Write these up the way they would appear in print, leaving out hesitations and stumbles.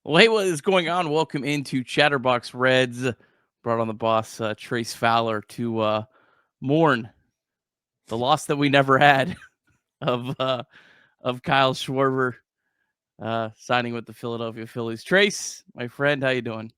Well, hey, what is going on? Welcome into Chatterbox Reds. Brought on the boss, Trace Fowler, to mourn the loss that we never had of Kyle Schwarber signing with the Philadelphia Phillies. Trace, my friend, how you doing?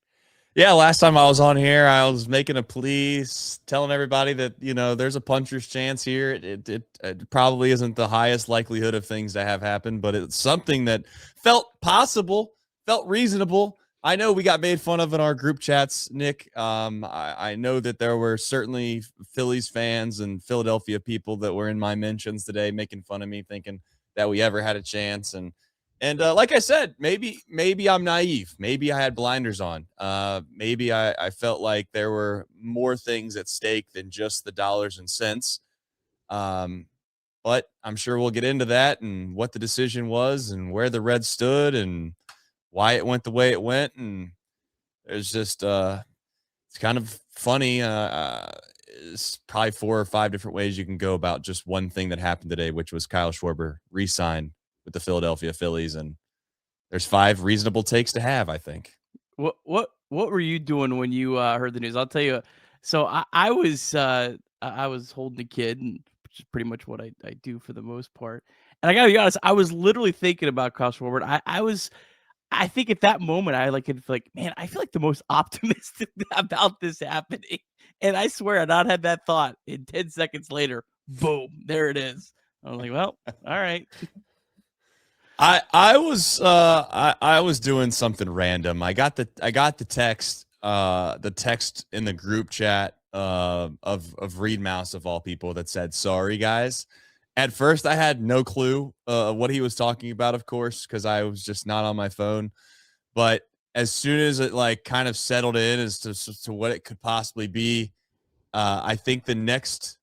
Yeah, last time I was on here, I was making a plea, telling everybody that there's a puncher's chance here. It probably isn't the highest likelihood of things to have happen, but it's something that felt possible, felt reasonable. I know we got made fun of in our group chats, Nick. I know that there were certainly Phillies fans and Philadelphia people that were in my mentions today, making fun of me, thinking that we ever had a chance. And like I said, maybe I'm naive. Maybe I had blinders on. Maybe I felt like there were more things at stake than just the dollars and cents. But I'm sure we'll get into that and what the decision was and where the Reds stood and why it went the way it went. And there's just it's kind of funny. It's probably 4 or 5 different ways you can go about just one thing that happened today, which was Kyle Schwarber re-signed with the Philadelphia Phillies, and there's 5 reasonable takes to have, I think. What were you doing when you heard the news? I'll tell you. So I was holding a kid, which is pretty much what I do for the most part. And I gotta be honest, I was literally thinking about Kyle Schwarber. I think at that moment, man, I feel like the most optimistic about this happening. And I swear, I not had that thought. And 10 seconds later, boom, there it is. I was like, well, all right. I was doing something random. I got the text in the group chat of Reed Mouse of all people that said, "Sorry guys." At first, I had no clue what he was talking about, of course, because I was just not on my phone. But as soon as it kind of settled in as to what it could possibly be, I think the next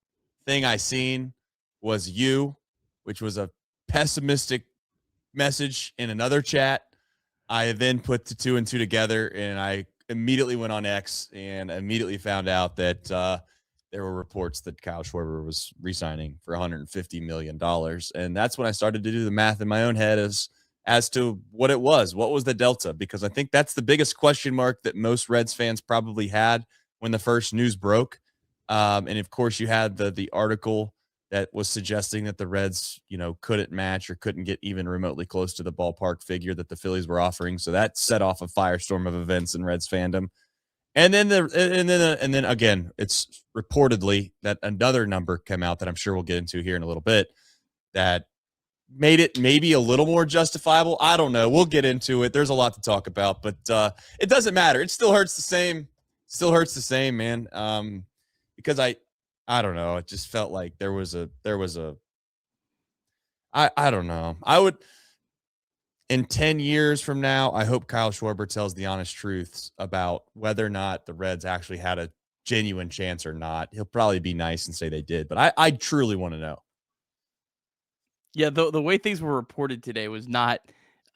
thing I seen was you, which was a pessimistic message in another chat. I then put the 2 and 2 together, and I immediately went on X and immediately found out that there were reports that Kyle Schwarber was re-signing for $150 million. And that's when I started to do the math in my own head as to what it was. What was the delta? Because I think that's the biggest question mark that most Reds fans probably had when the first news broke. And of course, you had the article that was suggesting that the Reds, couldn't match or couldn't get even remotely close to the ballpark figure that the Phillies were offering. So that set off a firestorm of events in Reds fandom. And then again, it's reportedly that another number came out that I'm sure we'll get into here in a little bit that made it maybe a little more justifiable. I don't know. We'll get into it. There's a lot to talk about, but it doesn't matter. It still hurts the same. Still hurts the same, man. Because I don't know. It just felt like there was a I don't know. I would, in 10 years from now, I hope Kyle Schwarber tells the honest truths about whether or not the Reds actually had a genuine chance or not. He'll probably be nice and say they did, but I truly want to know. Yeah, the way things were reported today was not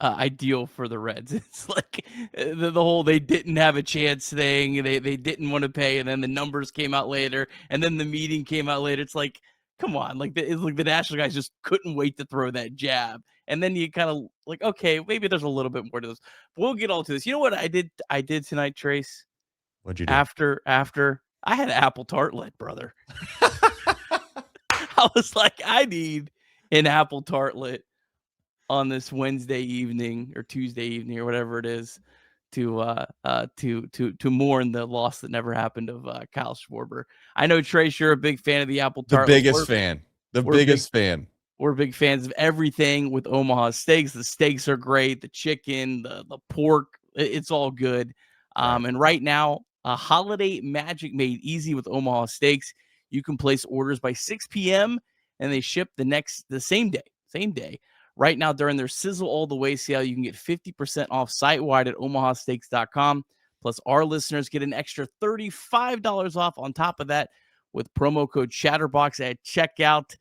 ideal for the Reds. It's like the whole they didn't have a chance thing. They didn't want to pay, and then the numbers came out later, and then the meeting came out later. It's like, come on, it's like the National guys just couldn't wait to throw that jab, and then you kind of like, okay, maybe there's a little bit more to this. We'll get all to this. You know what I did? I did tonight, Trace. What'd you do? After I had an apple tartlet, brother. I was like, I need an apple tartlet on this Wednesday evening or Tuesday evening or whatever it is to mourn the loss that never happened of Kyle Schwarber. I know, Trace, you're a big fan of the apple The tartlet. biggest fan. The biggest fan. We're big fans of everything with Omaha Steaks. The steaks are great. The chicken, the pork, it's all good. Right. And right now, holiday magic made easy with Omaha Steaks. You can place orders by 6 p.m. and they ship the same day. Right now, during their Sizzle All the Way sale, you can get 50% off site-wide at omahasteaks.com. Plus, our listeners get an extra $35 off on top of that with promo code Chatterbox at checkout.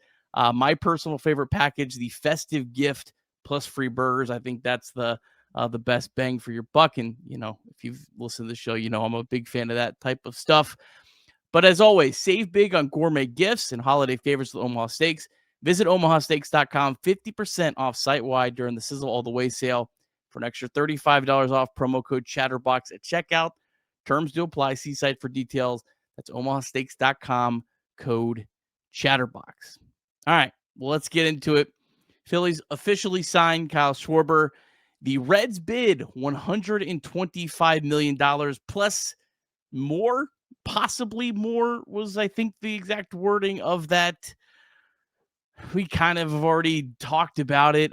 My personal favorite package, the festive gift plus free burgers. I think that's the best bang for your buck. And, if you've listened to the show, I'm a big fan of that type of stuff. But as always, save big on gourmet gifts and holiday favorites with Omaha Steaks. Visit omahasteaks.com, 50% off site-wide during the Sizzle All the Way sale. for an extra $35 off. Promo code Chatterbox at checkout. Terms do apply. See site for details. That's omahasteaks.com, code Chatterbox. All right, well, let's get into it. Phillies officially signed Kyle Schwarber. The Reds bid $125 million plus more, possibly more was, I think, the exact wording of that. We kind of have already talked about it.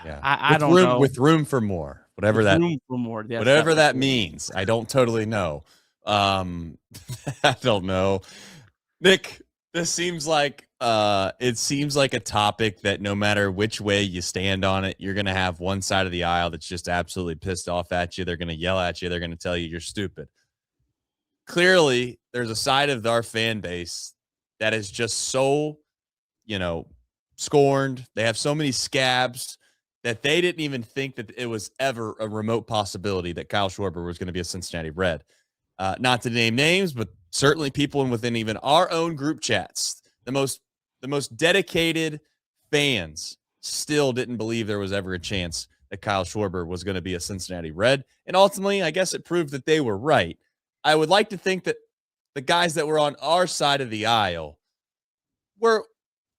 Yeah, I don't know. With room for more, whatever room for more. Yes, whatever that means. I don't totally know. I don't know. Nick, this seems like it seems like a topic that no matter which way you stand on it, you're gonna have one side of the aisle that's just absolutely pissed off at you. They're gonna yell at you. They're gonna tell you you're stupid. Clearly, there's a side of our fan base that is just so, scorned. They have so many scabs that they didn't even think that it was ever a remote possibility that Kyle Schwarber was going to be a Cincinnati Red. Not to name names, but certainly people within even our own group chats, the most dedicated fans still didn't believe there was ever a chance that Kyle Schwarber was going to be a Cincinnati Red. And ultimately, I guess it proved that they were right. I would like to think that the guys that were on our side of the aisle were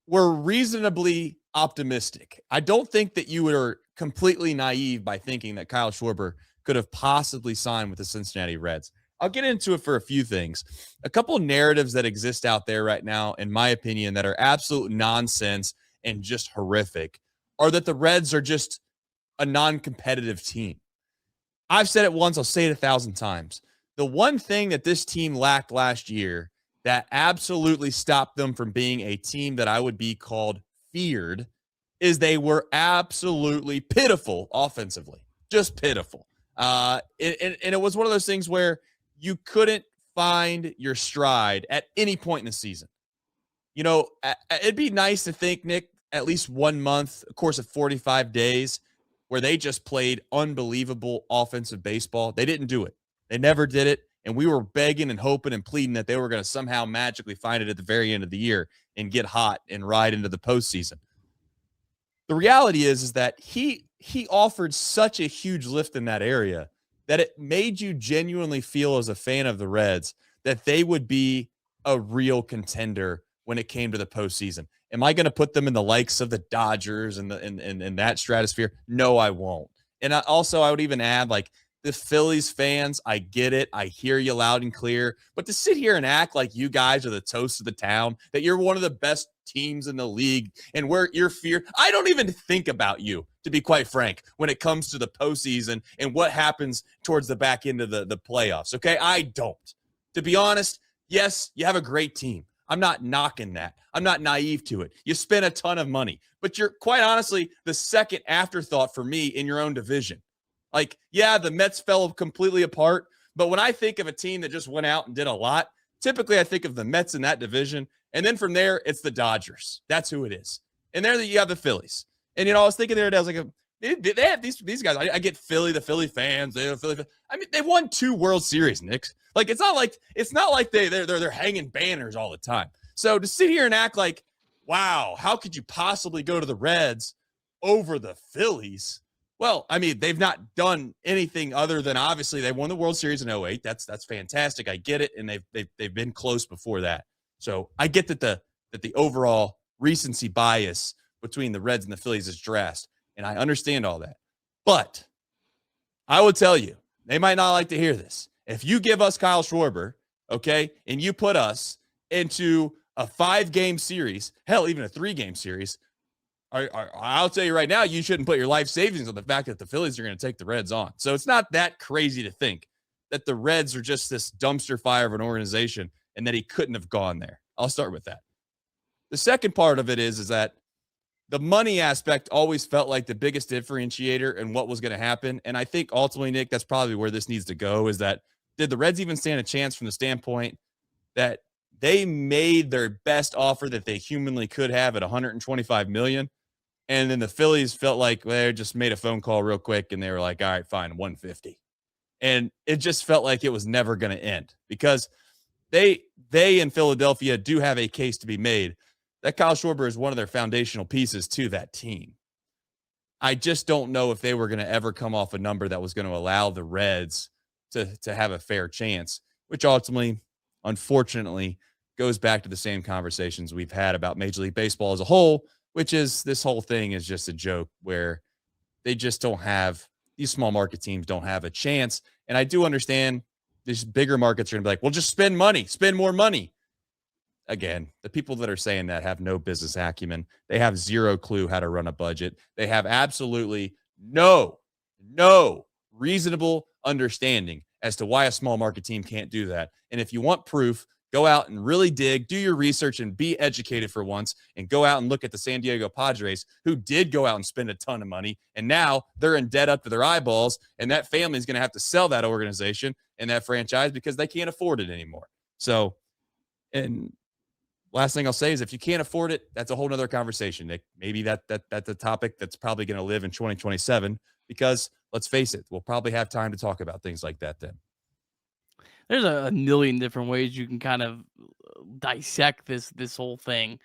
reasonably optimistic. I don't think that you were completely naive by thinking that Kyle Schwarber could have possibly signed with the Cincinnati Reds. I'll get into it for a few things. A couple of narratives that exist out there right now, in my opinion, that are absolute nonsense and just horrific, are that the Reds are just a non-competitive team. I've said it once, I'll say it 1,000 times. The one thing that this team lacked last year that absolutely stopped them from being a team that I would be called feared is they were absolutely pitiful offensively, just pitiful. And it was one of those things where you couldn't find your stride at any point in the season. It'd be nice to think, Nick, at least 1 month, of course, of 45 days, where they just played unbelievable offensive baseball. They didn't do it. They never did it. And we were begging and hoping and pleading that they were going to somehow magically find it at the very end of the year and get hot and ride into the postseason. The reality is that he offered such a huge lift in that area that it made you genuinely feel as a fan of the Reds that they would be a real contender when it came to the postseason. Am I going to put them in the likes of the Dodgers and that stratosphere? No, I won't. And I would even add, like, the Phillies fans, I get it. I hear you loud and clear. But to sit here and act like you guys are the toast of the town, that you're one of the best teams in the league, and where you're feared, I don't even think about you, to be quite frank, when it comes to the postseason and what happens towards the back end of the playoffs, okay? I don't. To be honest, yes, you have a great team. I'm not knocking that. I'm not naive to it. You spend a ton of money, but you're quite honestly the second afterthought for me in your own division. Like, yeah, the Mets fell completely apart, but when I think of a team that just went out and did a lot, typically I think of the Mets in that division, and then from there, it's the Dodgers. That's who it is. And there you have the Phillies. And, I was thinking the other day, I was like, they have these guys. I get the Philly fans. They have Philly. I mean, they won 2 World Series, Nick. Like, it's not like they're hanging banners all the time. So to sit here and act like, wow, how could you possibly go to the Reds over the Phillies? Well, I mean, they've not done anything other than, obviously, they won the World Series in 2008. That's fantastic. I get it, and they've been close before that. So I get that the overall recency bias between the Reds and the Phillies is drastic, and I understand all that. But I would tell you, they might not like to hear this. If you give us Kyle Schwarber, okay, and you put us into a 5-game series, hell, even a 3-game series, I'll tell you right now, you shouldn't put your life savings on the fact that the Phillies are going to take the Reds on. So it's not that crazy to think that the Reds are just this dumpster fire of an organization and that he couldn't have gone there. I'll start with that. The second part of it is that the money aspect always felt like the biggest differentiator in what was going to happen. And I think ultimately, Nick, that's probably where this needs to go, is that did the Reds even stand a chance from the standpoint that they made their best offer that they humanly could have at $125 million? And then the Phillies felt like they just made a phone call real quick and they were like, all right, fine, 150. And it just felt like it was never going to end because they in Philadelphia do have a case to be made that Kyle Schwarber is one of their foundational pieces to that team. I just don't know if they were going to ever come off a number that was going to allow the Reds to have a fair chance, which ultimately, unfortunately, goes back to the same conversations we've had about Major League Baseball as a whole, which is this whole thing is just a joke where they just don't have these small market teams don't have a chance. And I do understand these bigger markets are going to be like, well, just spend money, spend more money. Again, the people that are saying that have no business acumen. They have zero clue how to run a budget. They have absolutely no reasonable understanding as to why a small market team can't do that. And if you want proof, go out and really dig, do your research, and be educated for once, and go out and look at the San Diego Padres, who did go out and spend a ton of money, and now they're in debt up to their eyeballs, and that family is going to have to sell that organization and that franchise because they can't afford it anymore. So, and last thing I'll say is if you can't afford it, that's a whole nother conversation, Nick. Maybe that's a topic that's probably going to live in 2027 because let's face it, we'll probably have time to talk about things like that then. There's a million different ways you can kind of dissect this whole thing.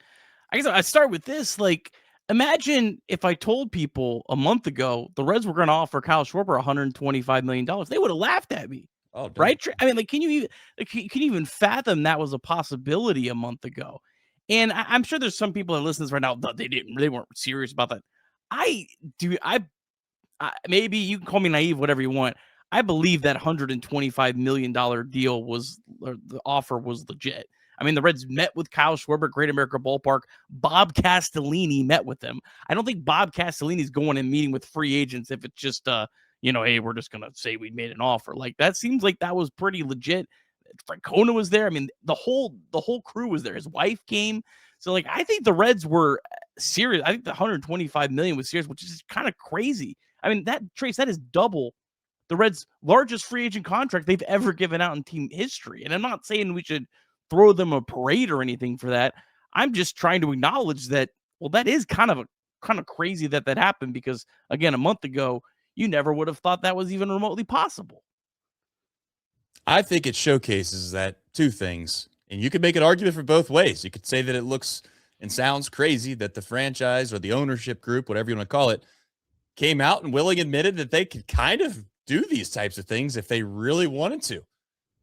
I guess I start with this. Like, imagine if I told people a month ago the Reds were going to offer Kyle Schwarber $125 million. They would have laughed at me. Oh, Right? I mean, like, can you even fathom that was a possibility a month ago? And I'm sure there's some people that listen to this right now that they weren't serious about that. I do. Maybe you can call me naive, whatever you want. I believe that $125 million deal the offer was legit. I mean, the Reds met with Kyle Schwarber, Great America Ballpark. Bob Castellini met with them. I don't think Bob Castellini's going and meeting with free agents if it's just, hey, we're just going to say we made an offer. Like, that seems like that was pretty legit. Francona was there. I mean, the whole crew was there. His wife came. So, like, I think the Reds were serious. I think the $125 million was serious, which is kind of crazy. I mean, that is double the Reds' largest free agent contract they've ever given out in team history. And I'm not saying we should throw them a parade or anything for that. I'm just trying to acknowledge that, well, that is kind of crazy that happened because, again, a month ago, you never would have thought that was even remotely possible. I think it showcases that two things, and you could make an argument for both ways. You could say that it looks and sounds crazy that the franchise or the ownership group, whatever you want to call it, came out and willingly admitted that they could kind of do these types of things if they really wanted to.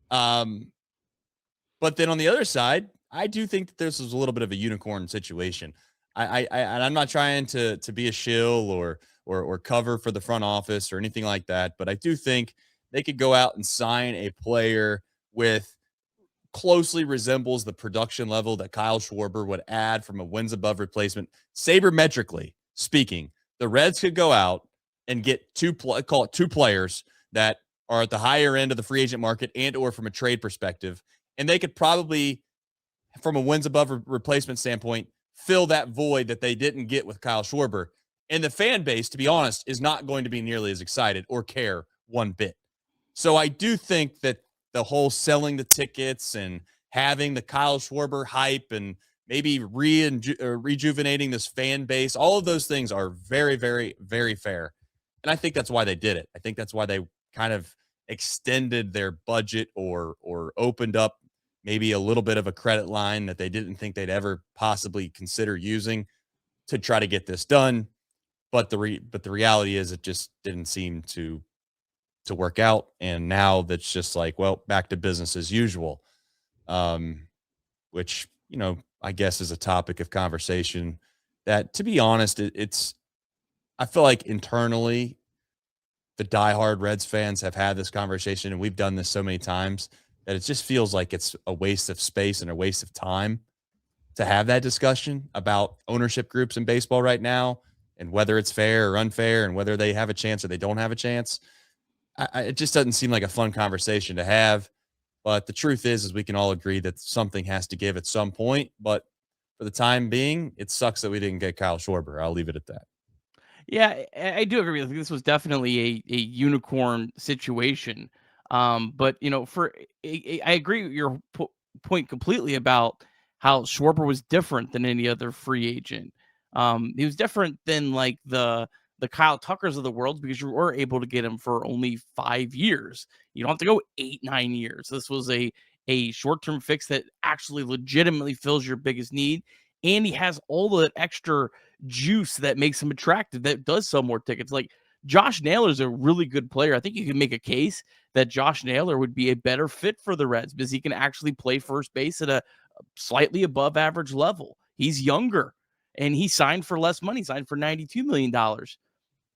But then on the other side, I do think that this was a little bit of a unicorn situation. And I'm not trying to be a shill or cover for the front office or anything like that, but I do think they could go out and sign a player with closely resembles the production level that Kyle Schwarber would add from a wins above replacement. Sabermetrically speaking, the Reds could go out and get two players that are at the higher end of the free agent market and or from a trade perspective. And they could probably, from a wins above replacement standpoint, fill that void that they didn't get with Kyle Schwarber. And the fan base, to be honest, is not going to be nearly as excited or care one bit. So I do think that the whole selling the tickets and having the Kyle Schwarber hype and maybe rejuvenating this fan base, all of those things are very, very, very fair. And I think that's why they did it. I think that's why they kind of extended their budget or opened up maybe a little bit of a credit line that they didn't think they'd ever possibly consider using to try to get this done. But the reality is it just didn't seem to work out. And now that's just like, well, back to business as usual, which, I guess is a topic of conversation that, to be honest, I feel like internally the diehard Reds fans have had this conversation, and we've done this so many times that it just feels like it's a waste of space and a waste of time to have that discussion about ownership groups in baseball right now and whether it's fair or unfair and whether they have a chance or they don't have a chance. It just doesn't seem like a fun conversation to have. But the truth is we can all agree that something has to give at some point. But for the time being, it sucks that we didn't get Kyle Schwarber. I'll leave it at that. Yeah, I do agree with you. This was definitely a unicorn situation. But I agree with your point completely about how Schwarber was different than any other free agent. He was different than like the Kyle Tuckers of the world because you were able to get him for only 5 years. You don't have to go 8-9 years. This was a short-term fix that actually legitimately fills your biggest need. And he has all the extra juice that makes him attractive, that does sell more tickets. Like Josh Naylor is a really good player. I think you can make a case that Josh Naylor would be a better fit for the Reds because he can actually play first base at a slightly above average level. He's younger and he signed for less money, signed for $92 million.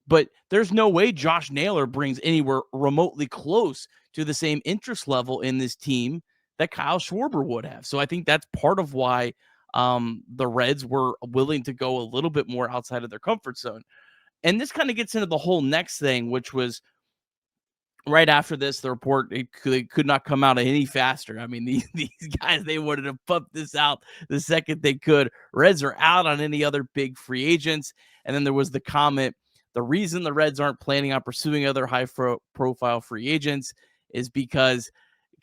But there's no way Josh Naylor brings anywhere remotely close to the same interest level in this team that Kyle Schwarber would have. So I think that's part of why the Reds were willing to go a little bit more outside of their comfort zone. And this kind of gets into the whole next thing, which was right after this, the report it could not come out any faster. I mean, these guys, they wanted to pump this out the second they could. Reds are out on any other big free agents. And then there was the comment, the reason the Reds aren't planning on pursuing other high-profile free agents is because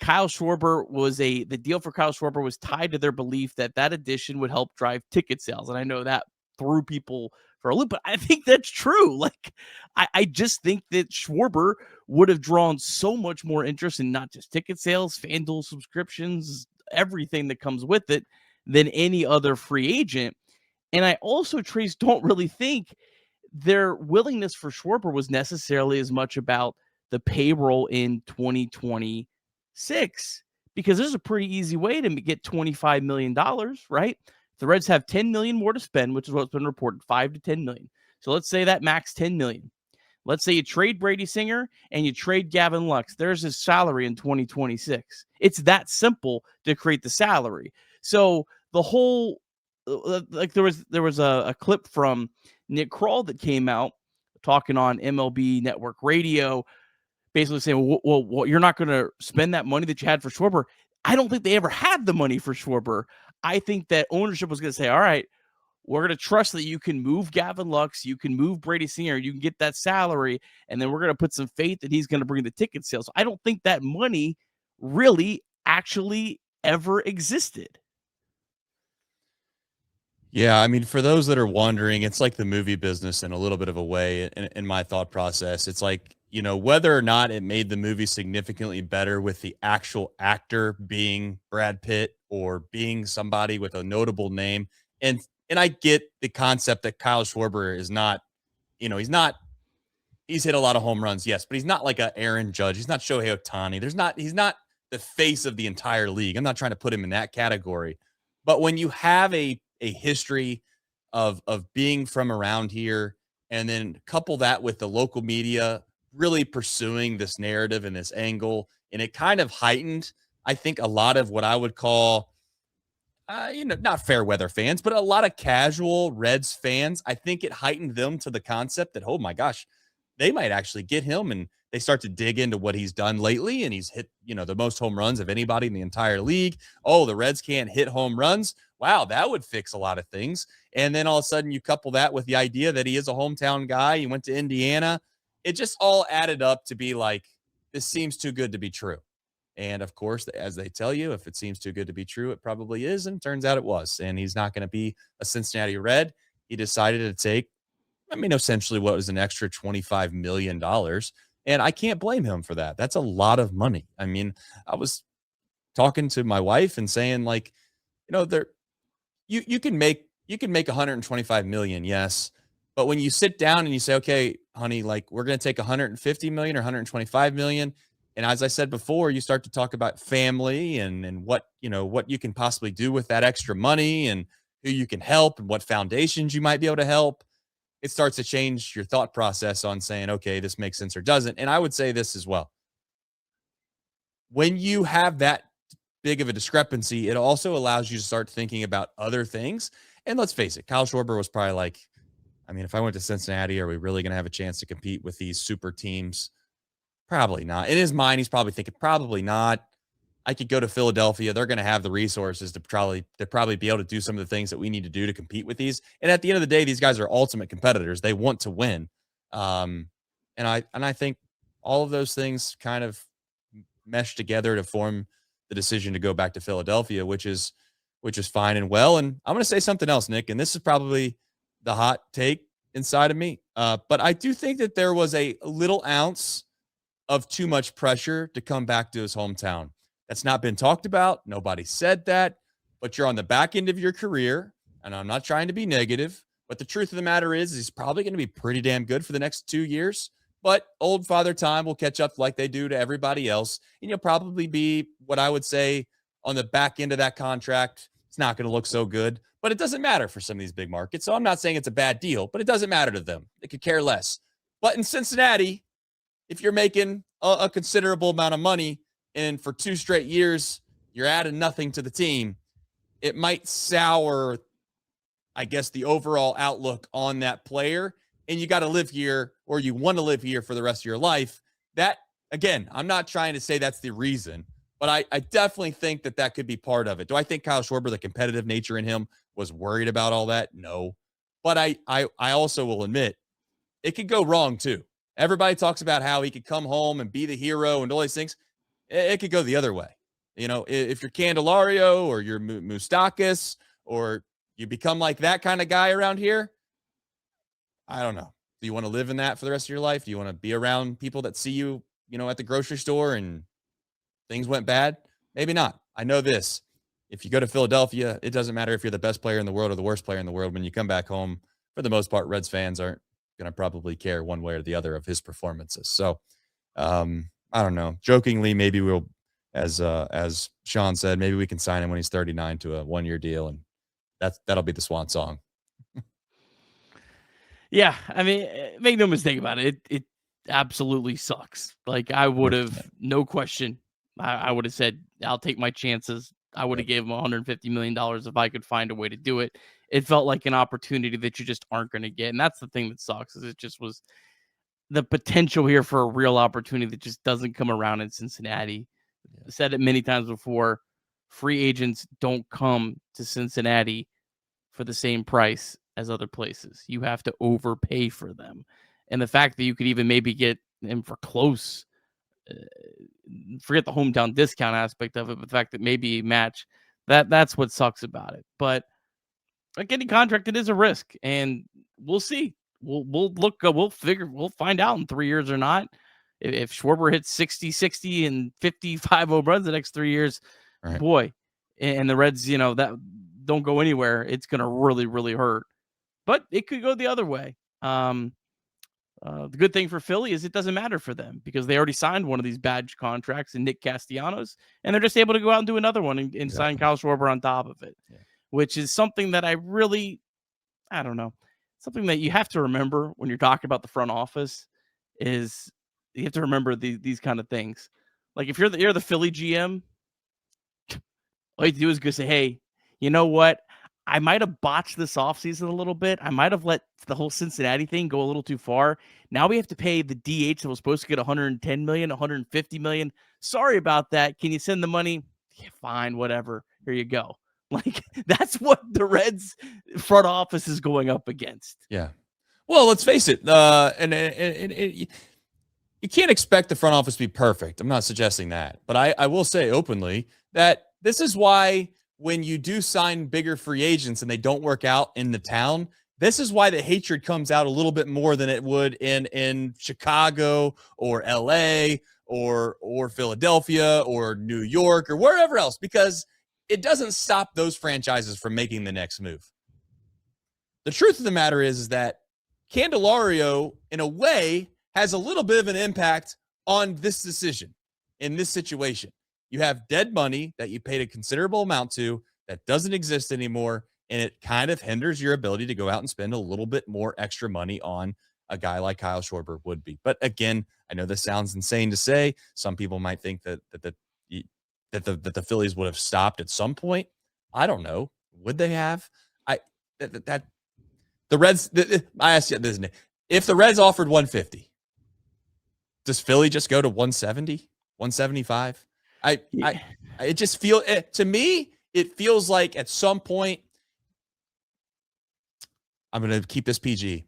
Kyle Schwarber the deal for Kyle Schwarber was tied to their belief that that addition would help drive ticket sales. And I know that threw people for a loop, but I think that's true. Like, I just think that Schwarber would have drawn so much more interest in not just ticket sales, FanDuel subscriptions, everything that comes with it than any other free agent. And I also, Trace, don't really think their willingness for Schwarber was necessarily as much about the payroll in 2026, because there's a pretty easy way to get $25 million, right? The Reds have $10 million more to spend, which is what's been reported, $5 to $10 million. So let's say that max $10 million. Let's say you trade Brady Singer and you trade Gavin Lux. There's his salary in 2026. It's that simple to create the salary. So the whole, like there was a clip from Nick Krall that came out talking on MLB Network Radio, basically saying, well, you're not going to spend that money that you had for Schwarber. I don't think they ever had the money for Schwarber. I think that ownership was going to say, all right, we're going to trust that you can move Gavin Lux, you can move Brady Singer, you can get that salary, and then we're going to put some faith that he's going to bring the ticket sales. I don't think that money really actually ever existed. Yeah, I mean, for those that are wondering, it's like the movie business in a little bit of a way in my thought process. It's like, whether or not it made the movie significantly better with the actual actor being Brad Pitt or being somebody with a notable name. And I get the concept that Kyle Schwarber is not, he's hit a lot of home runs, yes, but he's not like a Aaron Judge. He's not Shohei Ohtani. He's not the face of the entire league. I'm not trying to put him in that category. But when you have a history of being from around here, and then couple that with the local media really pursuing this narrative and this angle, and it kind of heightened, I think, a lot of what I would call, not fair weather fans, but a lot of casual Reds fans. I think it heightened them to the concept that, oh my gosh, they might actually get him, and they start to dig into what he's done lately, and he's hit, the most home runs of anybody in the entire league. Oh, the Reds can't hit home runs. Wow, that would fix a lot of things. And then all of a sudden you couple that with the idea that he is a hometown guy. He went to Indiana. It just all added up to be like, this seems too good to be true. And of course, as they tell you, if it seems too good to be true, it probably is. And turns out it was. And he's not going to be a Cincinnati Red. He decided to take, essentially what was an extra $25 million. And I can't blame him for that. That's a lot of money. I mean, I was talking to my wife and saying, like, you can make 125 million, yes. But when you sit down and you say, okay, honey, like, we're going to take 150 million or 125 million. And as I said before, you start to talk about family and what you can possibly do with that extra money and who you can help and what foundations you might be able to help. It starts to change your thought process on saying, okay, this makes sense or doesn't. And I would say this as well. When you have that big of a discrepancy, it also allows you to start thinking about other things. And let's face it, Kyle Schwarber was probably like, if I went to Cincinnati, are we really going to have a chance to compete with these super teams? Probably not. In his mind, he's probably thinking, probably not. I could go to Philadelphia. They're going to have the resources to probably be able to do some of the things that we need to do to compete with these. And at the end of the day, these guys are ultimate competitors. They want to win. And I think all of those things kind of mesh together to form the decision to go back to Philadelphia, which is fine and well. And I'm going to say something else, Nick, and this is probably the hot take inside of me. But I do think that there was a little ounce of too much pressure to come back to his hometown. That's not been talked about. Nobody said that, but you're on the back end of your career. And I'm not trying to be negative, But the truth of the matter is he's probably going to be pretty damn good for the next 2 years. But old Father Time will catch up like they do to everybody else. And you'll probably be what I would say on the back end of that contract. It's not going to look so good, but it doesn't matter for some of these big markets. So I'm not saying it's a bad deal, but it doesn't matter to them. They could care less. But in Cincinnati, if you're making a considerable amount of money and for 2 straight years, you're adding nothing to the team, it might sour, I guess, the overall outlook on that player. And you got to live here, or you want to live here for the rest of your life. That, again, I'm not trying to say that's the reason, but I definitely think that could be part of it. Do I think Kyle Schwarber, the competitive nature in him, was worried about all that? No. But I also will admit, it could go wrong too. Everybody talks about how he could come home and be the hero and all these things. It could go the other way. You know, if you're Candelario or you're Moustakas or you become like that kind of guy around here, I don't know. Do you want to live in that for the rest of your life? Do you want to be around people that see you, at the grocery store and things went bad? Maybe not. I know this. If you go to Philadelphia, it doesn't matter if you're the best player in the world or the worst player in the world. When you come back home, for the most part, Reds fans aren't going to probably care one way or the other of his performances. So, I don't know. Jokingly, maybe we'll, as Sean said, maybe we can sign him when he's 39 to a 1-year deal, and that'll be the swan song. Yeah, I mean, make no mistake about it. It absolutely sucks. Like, I would have, no question, I would have said, I'll take my chances. I would have gave him $150 million if I could find a way to do it. It felt like an opportunity that you just aren't going to get. And that's the thing that sucks, is it just was the potential here for a real opportunity that just doesn't come around in Cincinnati. I said it many times before. Free agents don't come to Cincinnati for the same price as other places. You have to overpay for them. And the fact that you could even maybe get him for close, forget the hometown discount aspect of it, but the fact that maybe a match, that's what sucks about it. But like any contract, it is a risk, and we'll see. We'll find out in 3 years or not. If Schwarber hits 60 and 55 home runs the next 3 years, right, boy, and the Reds, that don't go anywhere, it's going to really, really hurt. But it could go the other way. The good thing for Philly is it doesn't matter for them because they already signed one of these badge contracts in Nick Castellanos, and they're just able to go out and do another one and sign Kyle Schwarber on top of it, which is something that I don't know, something that you have to remember when you're talking about the front office is you have to remember these kind of things. Like if you're the Philly GM, all you have to do is go say, hey, you know what? I might have botched this offseason a little bit. I might have let the whole Cincinnati thing go a little too far. Now we have to pay the DH that was supposed to get $110 million, $150 million. Sorry about that. Can you send the money? Yeah, fine, whatever. Here you go. Like, that's what the Reds front office is going up against. Yeah. Well, let's face it. You can't expect the front office to be perfect. I'm not suggesting that. But I will say openly that this is why when you do sign bigger free agents and they don't work out in the town, this is why the hatred comes out a little bit more than it would in Chicago or LA or Philadelphia or New York or wherever else, because it doesn't stop those franchises from making the next move. The truth of the matter is that Candelario, in a way, has a little bit of an impact on this decision in this situation. You have dead money that you paid a considerable amount to that doesn't exist anymore, and it kind of hinders your ability to go out and spend a little bit more extra money on a guy like Kyle Schwarber would be. But again, I know this sounds insane to say. Some people might think that the Phillies would have stopped at some point. I don't know. Would they have? The Reds. I asked you this: if the Reds offered 150, does Philly just go to 170, 175? It just to me, it feels like at some point, I'm going to keep this PG.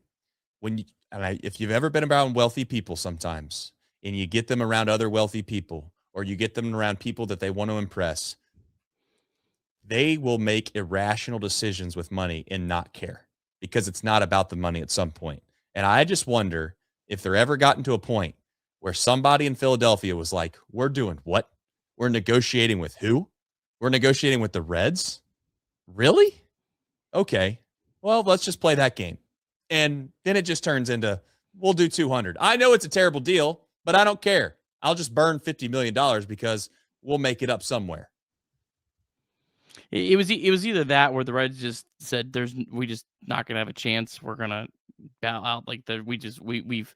If you've ever been around wealthy people sometimes, and you get them around other wealthy people, or you get them around people that they want to impress, they will make irrational decisions with money and not care because it's not about the money at some point. And I just wonder if they're ever gotten to a point where somebody in Philadelphia was like, we're doing what? We're negotiating with who? We're negotiating with the Reds? Really? Okay. well, let's just play that game. And then it just turns into, we'll do 200. I know it's a terrible deal, but I don't care. I'll just burn $50 million because we'll make it up somewhere. It was either that or the Reds just said we just not gonna have a chance. We're gonna bow out like we've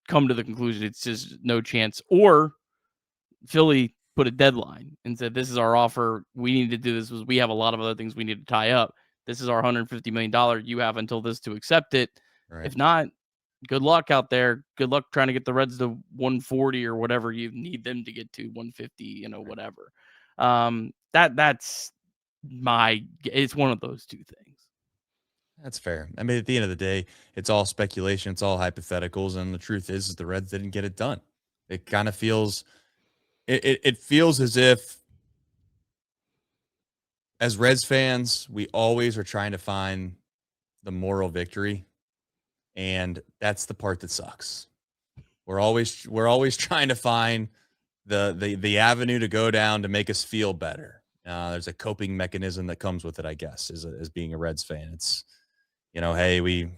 come to the conclusion it's just no chance. Or Philly put a deadline and said this is our offer. We need to do this. We have a lot of other things we need to tie up. This is our $150 million. You have until this to accept it. Right. If not, good luck out there. Good luck trying to get the Reds to 140 or whatever you need them to get to 150, whatever. It's one of those two things. That's fair. I mean, at the end of the day, it's all speculation. It's all hypotheticals. And the truth is the Reds didn't get it done. It kind of feels, it feels as if as Reds fans, we always are trying to find the moral victory. And that's the part that sucks. We're always trying to find the avenue to go down to make us feel better. There's a coping mechanism that comes with it, I guess, as being a Reds fan. It's, hey, we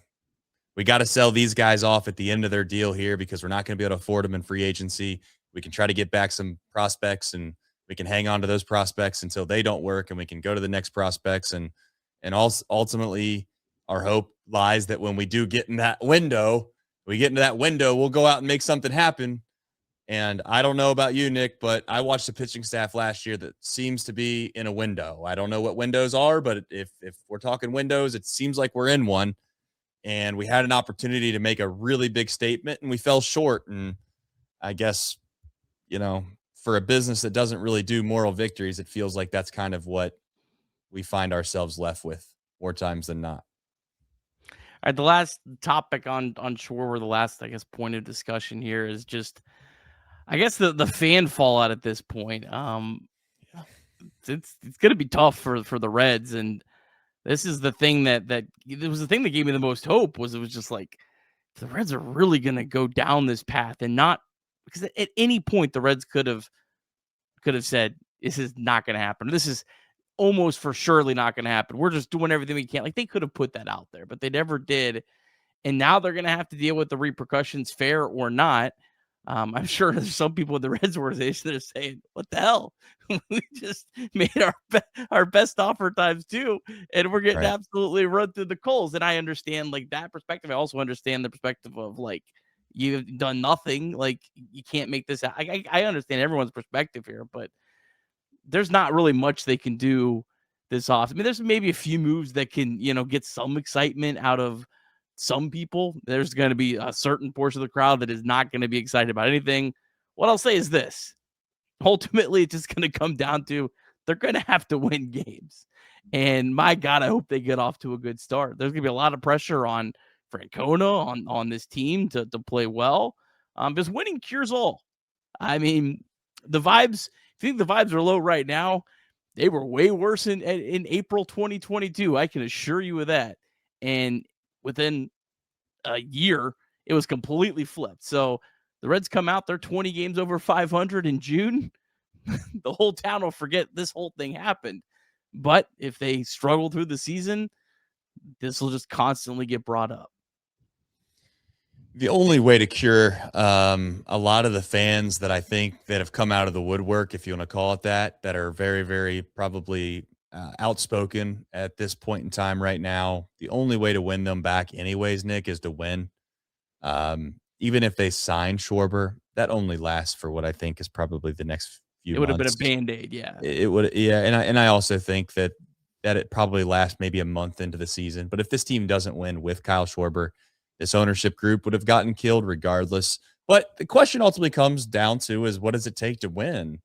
got to sell these guys off at the end of their deal here because we're not going to be able to afford them in free agency. We can try to get back some prospects and we can hang on to those prospects until they don't work and we can go to the next prospects. And ultimately our hope lies that when we do get in that window, we'll go out and make something happen. And I don't know about you, Nick, but I watched the pitching staff last year that seems to be in a window. I don't know what windows are, but if we're talking windows, it seems like we're in one. And we had an opportunity to make a really big statement and we fell short. And I guess, for a business that doesn't really do moral victories, it feels like that's kind of what we find ourselves left with more times than not. All right, the last topic on Schwarber, the last, I guess, point of discussion here is just, I guess the fan fallout at this point. It's going to be tough for the Reds, and this is the thing that it was the thing that gave me the most hope. It was just like the Reds are really going to go down this path, and not because at any point the Reds could have said this is not going to happen. This is almost for surely not going to happen. We're just doing everything we can. Like they could have put that out there, but they never did, and now they're going to have to deal with the repercussions, fair or not. I'm sure there's some people in the Reds organization that are saying, what the hell? We just made our best offer times two, and we're getting absolutely run through the coals. And I understand like that perspective. I also understand the perspective of like, you've done nothing. Like you can't make this. I understand everyone's perspective here, but there's not really much they can do this off. I mean, there's maybe a few moves that can, get some excitement out of some people. There's going to be a certain portion of the crowd that is not going to be excited about anything. What I'll say is this. Ultimately, it's just going to come down to they're going to have to win games. And my God, I hope they get off to a good start. There's going to be a lot of pressure on Francona, on this team to play well. Because winning cures all. I mean, the vibes, if you think the vibes are low right now, they were way worse in April 2022. I can assure you of that. And within a year, it was completely flipped. So the Reds come out, they're 20 games over 500 in June. The whole town will forget this whole thing happened. But if they struggle through the season, this will just constantly get brought up. The only way to cure a lot of the fans that I think that have come out of the woodwork, if you want to call it that are very, very probably outspoken at this point in time right now. The only way to win them back anyways, Nick, is to win. Even if they sign Schwarber, that only lasts for what I think is probably the next few months. It would have been a Band-Aid, yeah. It would, yeah. And I also think that it probably lasts maybe a month into the season. But if this team doesn't win with Kyle Schwarber, this ownership group would have gotten killed regardless. But the question ultimately comes down to is what does it take to win?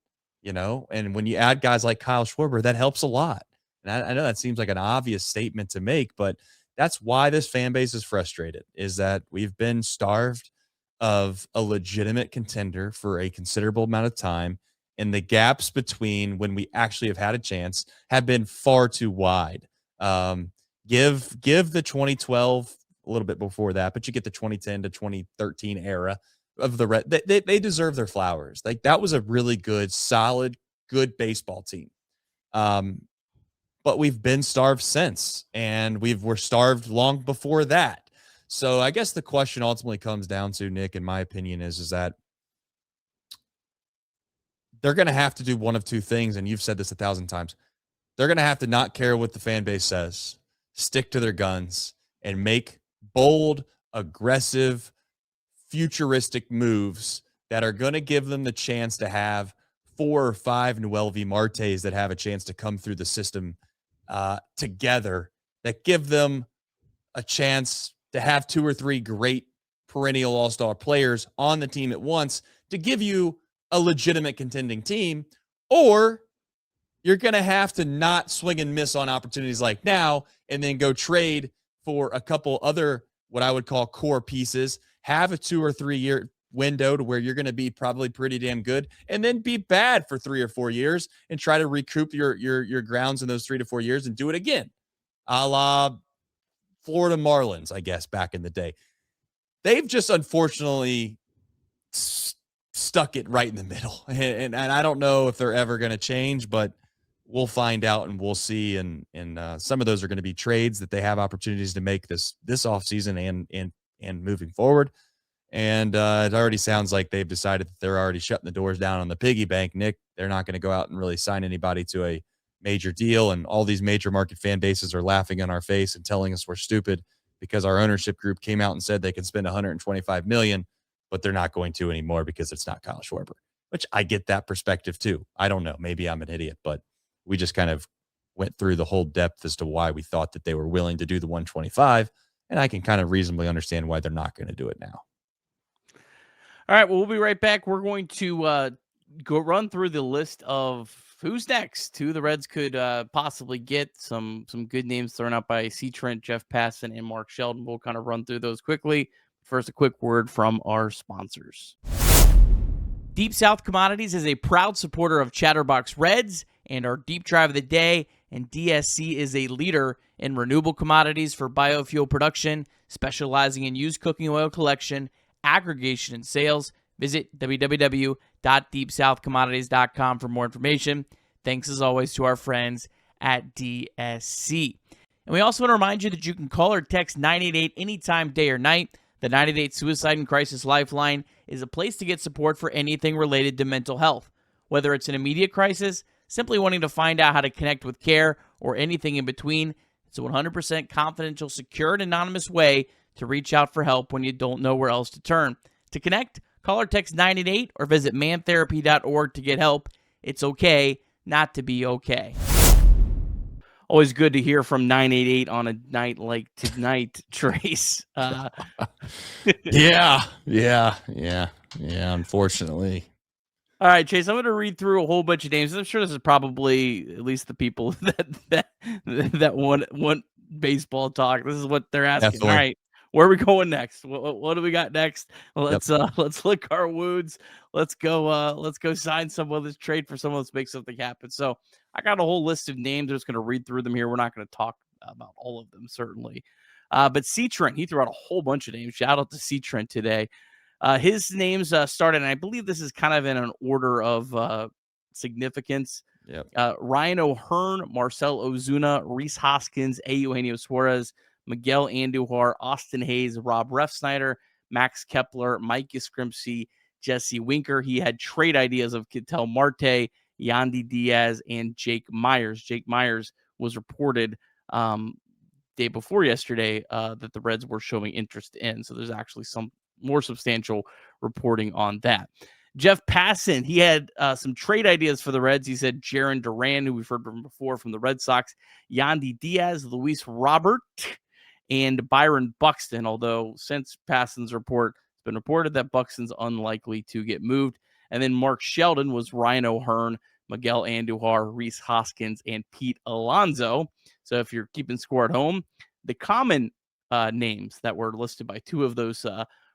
And when you add guys like Kyle Schwarber, that helps a lot. And I know that seems like an obvious statement to make, but that's why this fan base is frustrated, is that we've been starved of a legitimate contender for a considerable amount of time. And the gaps between when we actually have had a chance have been far too wide. Give the 2012, a little bit before that, but you get the 2010 to 2013 era of the Red. They deserve their flowers. Like that was a really good, solid, good baseball team. but we've been starved since, and we're starved long before that. So I guess the question ultimately comes down to, Nick, in my opinion, is that they're going to have to do one of two things, and you've said this 1,000 times. They're going to have to not care what the fan base says, stick to their guns, and make bold, aggressive, futuristic moves that are going to give them the chance to have 4 or 5 Noelvi Martes that have a chance to come through the system together, that give them a chance to have 2 or 3 great perennial all-star players on the team at once to give you a legitimate contending team. Or you're going to have to not swing and miss on opportunities like now and then go trade for a couple other what I would call core pieces, have a 2 or 3 year window to where you're going to be probably pretty damn good, and then be bad for 3 or 4 years and try to recoup your grounds in those 3 to 4 years and do it again. A la Florida Marlins, I guess, back in the day. They've just unfortunately stuck it right in the middle. And I don't know if they're ever going to change, but we'll find out and we'll see. And some of those are going to be trades that they have opportunities to make this offseason and moving forward. And it already sounds like they've decided that they're already shutting the doors down on the piggy bank, Nick. They're not going to go out and really sign anybody to a major deal. And all these major market fan bases are laughing in our face and telling us we're stupid because our ownership group came out and said they can spend $125 million, but they're not going to anymore because it's not Kyle Schwarber, which I get that perspective too. I don't know. Maybe I'm an idiot, but we just kind of went through the whole depth as to why we thought that they were willing to do the 125. And I can kind of reasonably understand why they're not going to do it now. All right, well, we'll be right back. We're going to go run through the list of who's next, who the Reds could possibly get, some good names thrown out by C. Trent, Jeff Passan, and Mark Sheldon. We'll kind of run through those quickly. First, a quick word from our sponsors. Deep South Commodities is a proud supporter of Chatterbox Reds and our Deep Drive of the Day, and DSC is a leader in renewable commodities for biofuel production, specializing in used cooking oil collection, aggregation, and sales. Visit www.deepsouthcommodities.com for more information. Thanks as always to our friends at DSC. And we also want to remind you that you can call or text 988 anytime, day or night. The 988 Suicide and Crisis Lifeline is a place to get support for anything related to mental health. Whether it's an immediate crisis, simply wanting to find out how to connect with care, or anything in between, it's a 100% confidential, secure, and anonymous way to reach out for help when you don't know where else to turn. To connect, call or text 988 or visit mantherapy.org to get help. It's okay not to be okay. Always good to hear from 988 on a night like tonight, Trace. Yeah, unfortunately. All right, Chase, I'm going to read through a whole bunch of names. I'm sure this is probably at least the people that want baseball talk. This is what they're asking. Definitely. All right, where are we going next? What do we got next? Well, let's lick our wounds. Let's go sign someone. Let's trade for someone. Let's make something happen. So I got a whole list of names. I'm just going to read through them here. We're not going to talk about all of them, certainly. But C. Trent, he threw out a whole bunch of names. Shout out to C. Trent today. His names started, and I believe this is kind of in an order of significance. Yep. Ryan O'Hearn, Marcell Ozuna, Rhys Hoskins, Eugenio Suárez, Miguel Andújar, Austin Hayes, Rob Refsnyder, Max Kepler, Mike Yastrzemski, Jesse Winker. He had trade ideas of Ketel Marte, Yandy Díaz, and Jake Meyers. Jake Meyers was reported day before yesterday that the Reds were showing interest in. So there's actually some more substantial reporting on that. Jeff Passan, he had some trade ideas for the Reds. He said Jarren Duran, who we've heard from before from the Red Sox, Yandy Díaz, Luis Robert, and Byron Buxton. Although since Passan's report, it's been reported that Buxton's unlikely to get moved. And then Mark Sheldon was Ryan O'Hearn, Miguel Andújar, Rhys Hoskins, and Pete Alonso. So if you're keeping score at home, the common names that were listed by two of those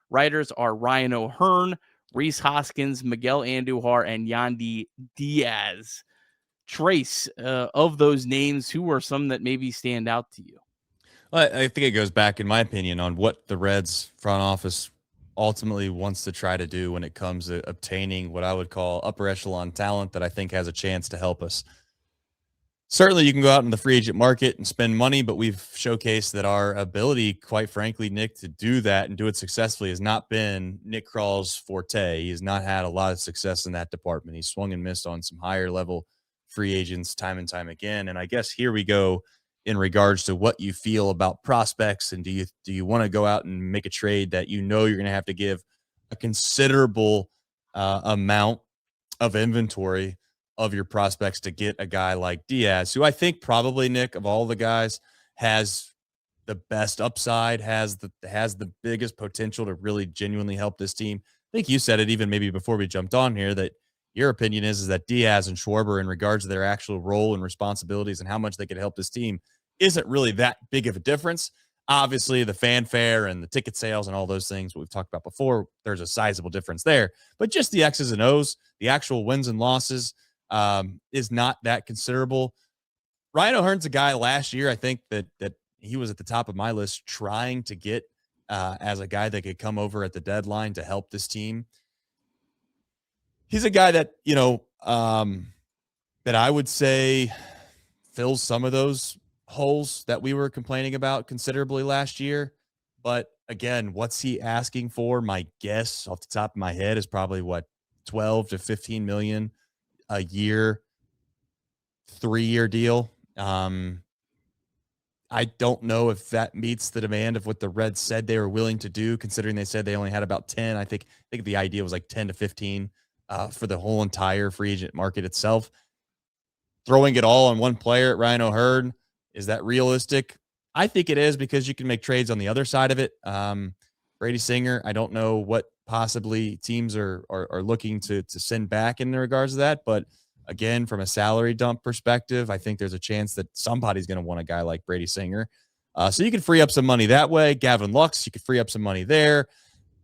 writers are Ryan O'Hearn, Rhys Hoskins, Miguel Andújar, and Yandy Díaz. Trace, of those names, who are some that maybe stand out to you? Well, I think it goes back, in my opinion, on what the Reds front office ultimately wants to try to do when it comes to obtaining what I would call upper echelon talent that I think has a chance to help us. Certainly you can go out in the free agent market and spend money, but we've showcased that our ability, quite frankly, Nick, to do that and do it successfully has not been Nick Krall's forte. He has not had a lot of success in that department. He swung and missed on some higher level free agents time and time again. And I guess here we go in regards to what you feel about prospects, and do you want to go out and make a trade that you know you're going to have to give a considerable amount of inventory of your prospects to get a guy like Diaz, who I think probably, Nick, of all the guys, has the best upside, has the biggest potential to really genuinely help this team. I think you said it even maybe before we jumped on here, that your opinion is that Diaz and Schwarber, in regards to their actual role and responsibilities and how much they could help this team, isn't really that big of a difference. Obviously, the fanfare and the ticket sales and all those things we've talked about before, there's a sizable difference there. But just the X's and O's, the actual wins and losses, is not that considerable. Ryan O'Hearn's a guy last year, I think that he was at the top of my list trying to get as a guy that could come over at the deadline to help this team. He's a guy that, that I would say fills some of those holes that we were complaining about considerably last year. But again, what's he asking for? My guess off the top of my head is probably 12 to 15 million a year, 3-year deal. I don't know if that meets the demand of what the Reds said they were willing to do, considering they said they only had about 10. I think the idea was like 10 to 15 for the whole entire free agent market itself. Throwing it all on one player at Ryan O'Hearn, is that realistic? I think it is, because you can make trades on the other side of it. Brady Singer, I don't know what possibly teams are looking to send back in regards to that, but again, from a salary dump perspective, I think there's a chance that somebody's going to want a guy like Brady Singer. So you can free up some money that way. Gavin Lux, you could free up some money there.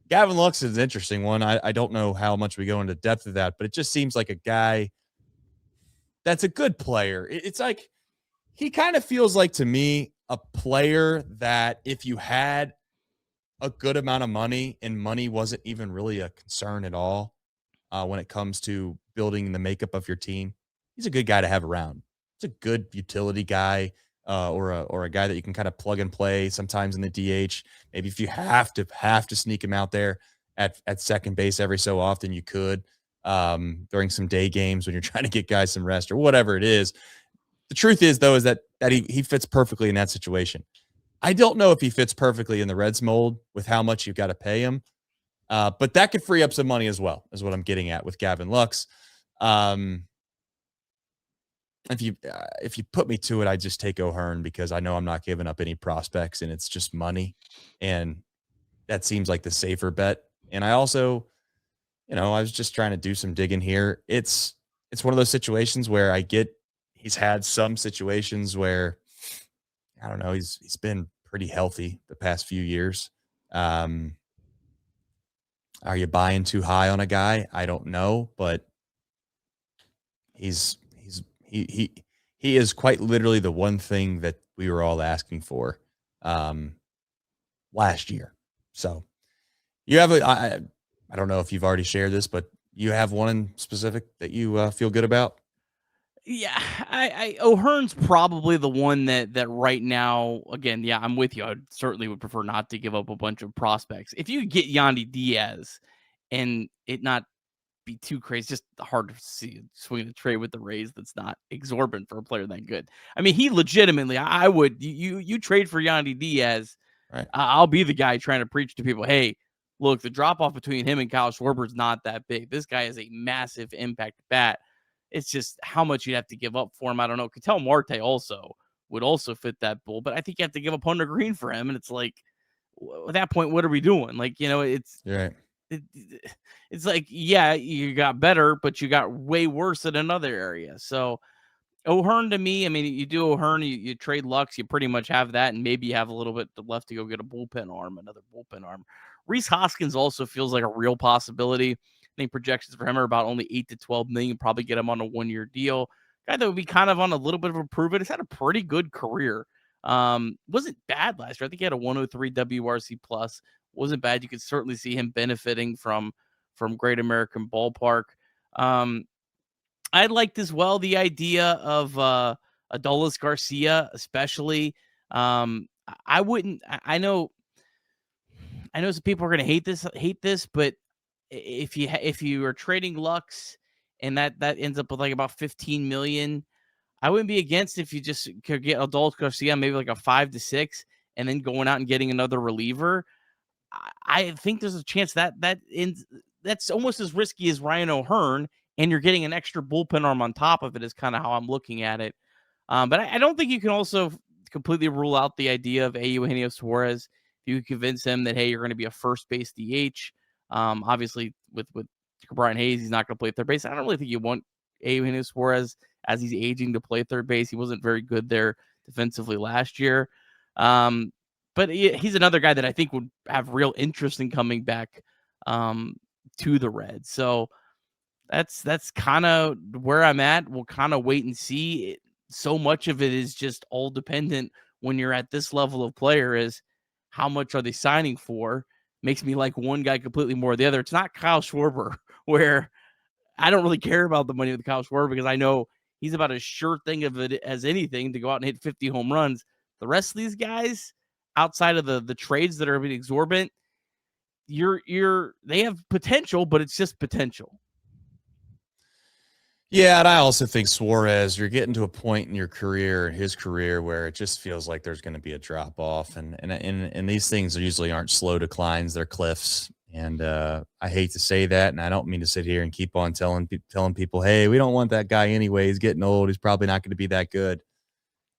Gavin Lux is an interesting one. I don't know how much we go into depth of that, but it just seems like a guy that's a good player. It's like, he kind of feels like, to me, a player that if you had a good amount of money and money wasn't even really a concern at all when it comes to building the makeup of your team, he's a good guy to have around. He's a good utility guy, or a guy that you can kind of plug and play sometimes in the DH. Maybe if you have to sneak him out there at second base every so often, you could during some day games when you're trying to get guys some rest or whatever it is. The truth is, though, is that he fits perfectly in that situation. I don't know if he fits perfectly in the Reds mold with how much you've got to pay him. But that could free up some money as well, is what I'm getting at with Gavin Lux. If you put me to it, I just take O'Hearn, because I know I'm not giving up any prospects, and it's just money. And that seems like the safer bet. And I also, I was just trying to do some digging here. It's one of those situations where I get, he's had some situations where, I don't know, he's been pretty healthy the past few years. Are you buying too high on a guy? I don't know, but he is quite literally the one thing that we were all asking for last year. So you have I don't know if you've already shared this, but you have one in specific that you feel good about? Yeah, O'Hearn's probably the one that right now, again, yeah, I'm with you. I certainly would prefer not to give up a bunch of prospects. If you get Yandy Díaz and it not be too crazy, just hard to see swinging a trade with the Rays that's not exorbitant for a player that good. I mean, he legitimately, I would, you trade for Yandy Díaz, Right. I'll be the guy trying to preach to people, hey, look, the drop off between him and Kyle Schwarber is not that big. This guy is a massive impact bat. It's just how much you'd have to give up for him. I don't know. Ketel Marte also would also fit that bill, but I think you have to give up Hunter Green for him. And it's like, at that point, what are we doing? Like, it's Right. it's like, yeah, you got better, but you got way worse in another area. So O'Hearn, to me, I mean, you do O'Hearn, you trade Lux, you pretty much have that, and maybe you have a little bit left to go get a bullpen arm, another bullpen arm. Rhys Hoskins also feels like a real possibility. I think projections for him are about only 8 to 12 million. Probably get him on a 1-year deal. Guy that would be kind of on a little bit of a prove it. He's had a pretty good career. Wasn't bad last year. I think he had a 103 WRC plus. Wasn't bad. You could certainly see him benefiting from Great American Ballpark. I liked as well the idea of Adolis Garcia, especially. I wouldn't. I know some people are going to hate this, but if you are trading Lux and that ends up with like about 15 million, I wouldn't be against if you just could get Adolis Garcia maybe like a 5 to 6, and then going out and getting another reliever. I think there's a chance that's almost as risky as Ryan O'Hearn, and you're getting an extra bullpen arm on top of it, is kind of how I'm looking at it. But I don't think you can also completely rule out the idea of Eugenio Suárez. If you convince him that, hey, you're going to be a first base DH, obviously with Brian Hayes, he's not going to play third base. I don't really think you want Eugenio Suárez as he's aging to play third base. He wasn't very good there defensively last year. But he's another guy that I think would have real interest in coming back to the Reds. So that's kind of where I'm at. We'll kind of wait and see. So much of it is just all dependent when you're at this level of player is how much are they signing for? Makes me like one guy completely more than the other. It's not Kyle Schwarber, where I don't really care about the money with Kyle Schwarber because I know he's about as sure thing of it as anything to go out and hit 50 home runs. The rest of these guys, outside of the trades that are being exorbitant, they have potential, but it's just potential. Yeah, and I also think Suárez, you're getting to a point in his career, where it just feels like there's going to be a drop off, and these things usually aren't slow declines; they're cliffs. And I hate to say that, and I don't mean to sit here and keep on telling people, hey, we don't want that guy anyway. He's getting old. He's probably not going to be that good.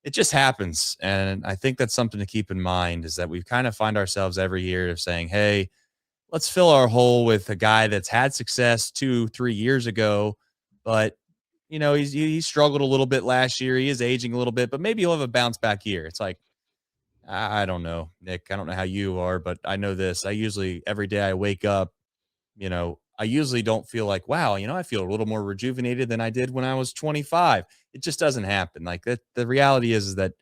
It just happens, and I think that's something to keep in mind, is that we kind of find ourselves every year of saying, hey, let's fill our hole with a guy that's had success 2-3 years ago, but he struggled a little bit last year. He is aging a little bit, but maybe he'll have a bounce back year. It's like, I don't know, Nick. I don't know how you are, but I know this. I usually, every day I wake up, I usually don't feel like, wow, I feel a little more rejuvenated than I did when I was 25. It just doesn't happen like that. The reality is that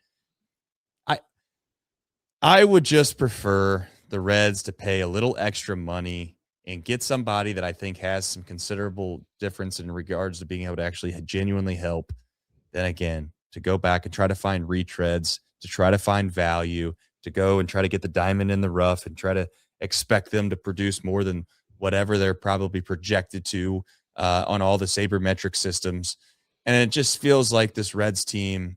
I would just prefer the Reds to pay a little extra money and get somebody that I think has some considerable difference in regards to being able to actually genuinely help. Then again, to go back and try to find retreads, to try to find value, to go and try to get the diamond in the rough and try to expect them to produce more than whatever they're probably projected to on all the sabermetric systems. And it just feels like this Reds team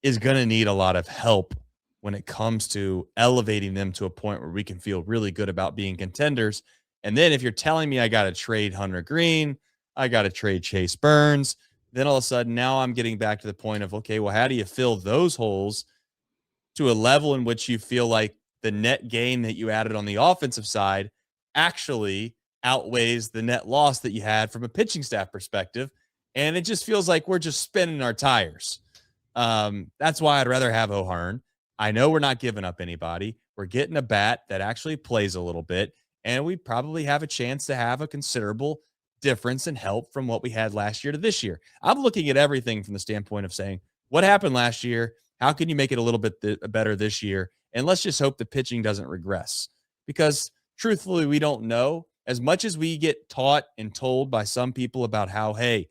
is going to need a lot of help when it comes to elevating them to a point where we can feel really good about being contenders. And then if you're telling me I got to trade Hunter Green, I got to trade Chase Burns, then all of a sudden now I'm getting back to the point of, okay, well, how do you fill those holes to a level in which you feel like the net gain that you added on the offensive side actually outweighs the net loss that you had from a pitching staff perspective? And it just feels like we're just spinning our tires. That's why I'd rather have O'Hearn. I know we're not giving up anybody. We're getting a bat that actually plays a little bit, and we probably have a chance to have a considerable difference in help from what we had last year to this year. I'm looking at everything from the standpoint of saying, what happened last year? How can you make it a little bit better this year? And let's just hope the pitching doesn't regress, because truthfully, we don't know. As much as we get taught and told by some people about how, hey,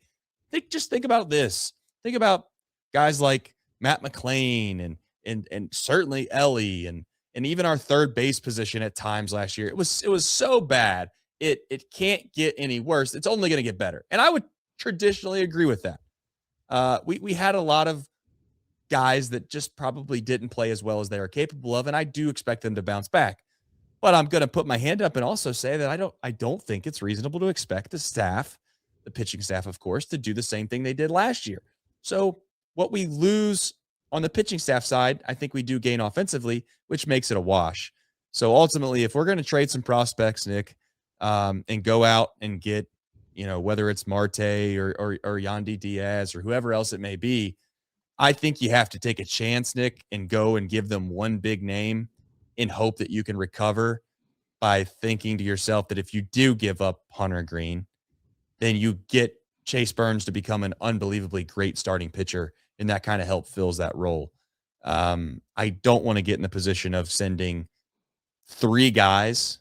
just think about this. Think about guys like Matt McLean and certainly Ellie and even our third base position at times last year. It was so bad. It can't get any worse. It's only going to get better. And I would traditionally agree with that. We had a lot of guys that just probably didn't play as well as they are capable of, and I do expect them to bounce back. But I'm going to put my hand up and also say that I don't think it's reasonable to expect the pitching staff, of course, to do the same thing they did last year. So what we lose on the pitching staff side, I think we do gain offensively, which makes it a wash. So ultimately, if we're going to trade some prospects, Nick, and go out and get, whether it's Marte or Yandy Díaz or whoever else it may be, I think you have to take a chance, Nick, and go and give them one big name in hope that you can recover by thinking to yourself that if you do give up Hunter Green, then you get Chase Burns to become an unbelievably great starting pitcher, and that kind of help fills that role. I don't want to get in the position of sending 3 guys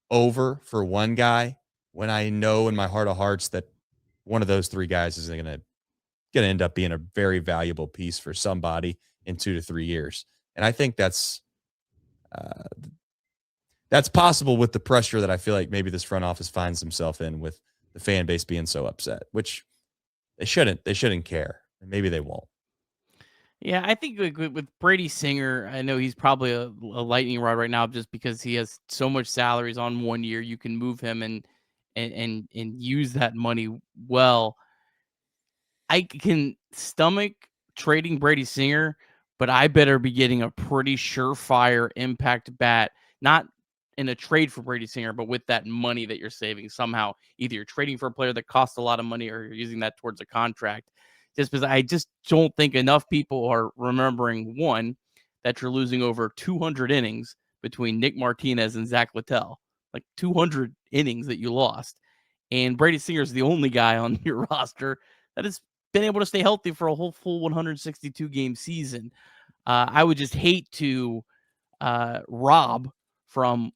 over for one guy when I know in my heart of hearts that one of those 3 guys isn't going to going to end up being a very valuable piece for somebody in 2 to 3 years. And I think that's possible with the pressure that I feel like maybe this front office finds himself in, with the fan base being so upset, which they shouldn't care. And maybe they won't. Yeah, I think with Brady Singer, I know he's probably a lightning rod right now just because he has so much salaries on 1 year. You can move him and use that money well. I can stomach trading Brady Singer, but I better be getting a pretty surefire impact bat, not in a trade for Brady Singer, but with that money that you're saving somehow. Either you're trading for a player that costs a lot of money or you're using that towards a contract. Just because I just don't think enough people are remembering, one, that you're losing over 200 innings between Nick Martinez and Zach Littell, like 200 innings that you lost. And Brady Singer is the only guy on your roster that has been able to stay healthy for a whole full 162 game season. I would just hate to rob from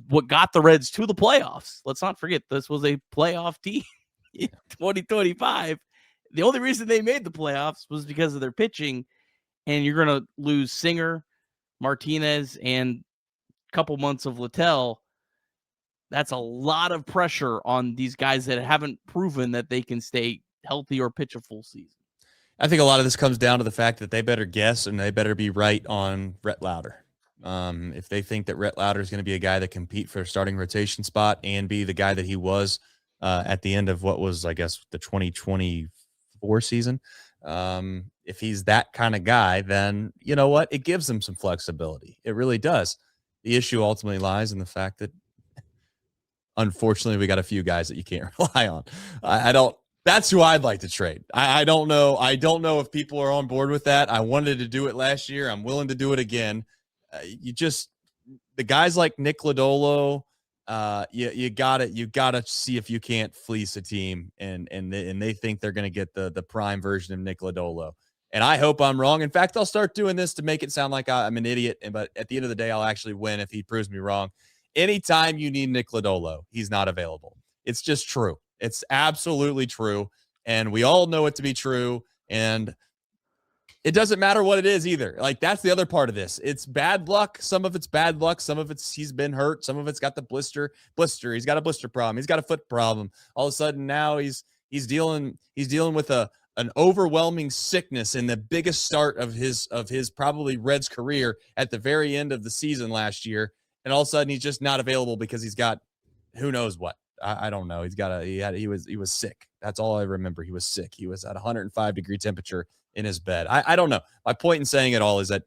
what got the Reds to the playoffs. Let's not forget this was a playoff team in 2025. The only reason they made the playoffs was because of their pitching, and you're going to lose Singer, Martinez, and a couple months of Littell. That's a lot of pressure on these guys that haven't proven that they can stay healthy or pitch a full season. I think a lot of this comes down to the fact that they better guess and they better be right on Rhett Lauder. If they think that Rhett Lauder is going to be a guy that compete for a starting rotation spot and be the guy that he was at the end of what was, I guess, the 2024 season, if he's that kind of guy, then you know what? It gives them some flexibility. It really does. The issue ultimately lies in the fact that, unfortunately, we got a few guys that you can't rely on. I don't. That's who I'd like to trade. I don't know. I don't know if people are on board with that. I wanted to do it last year. I'm willing to do it again. The guys like Nick Lodolo, you gotta see if you can't fleece a team, and they think they're gonna get the prime version of Nick Lodolo. And I hope I'm wrong. In fact, I'll start doing this to make it sound like I'm an idiot. But at the end of the day, I'll actually win if he proves me wrong. Anytime you need Nick Lodolo, he's not available. It's just true. It's absolutely true. And we all know it to be true. And it doesn't matter what it is either. Like, that's the other part of this. It's bad luck. Some of it's bad luck. Some of it's he's been hurt. Some of it's got the blister. He's got a blister problem. He's got a foot problem. All of a sudden now he's dealing with an overwhelming sickness in the biggest start of his probably Reds career at the very end of the season last year. And all of a sudden he's just not available because he's got who knows what. I don't know. He was sick. That's all I remember. He was sick. He was at 105-degree temperature in his bed. I don't know. My point in saying it all is that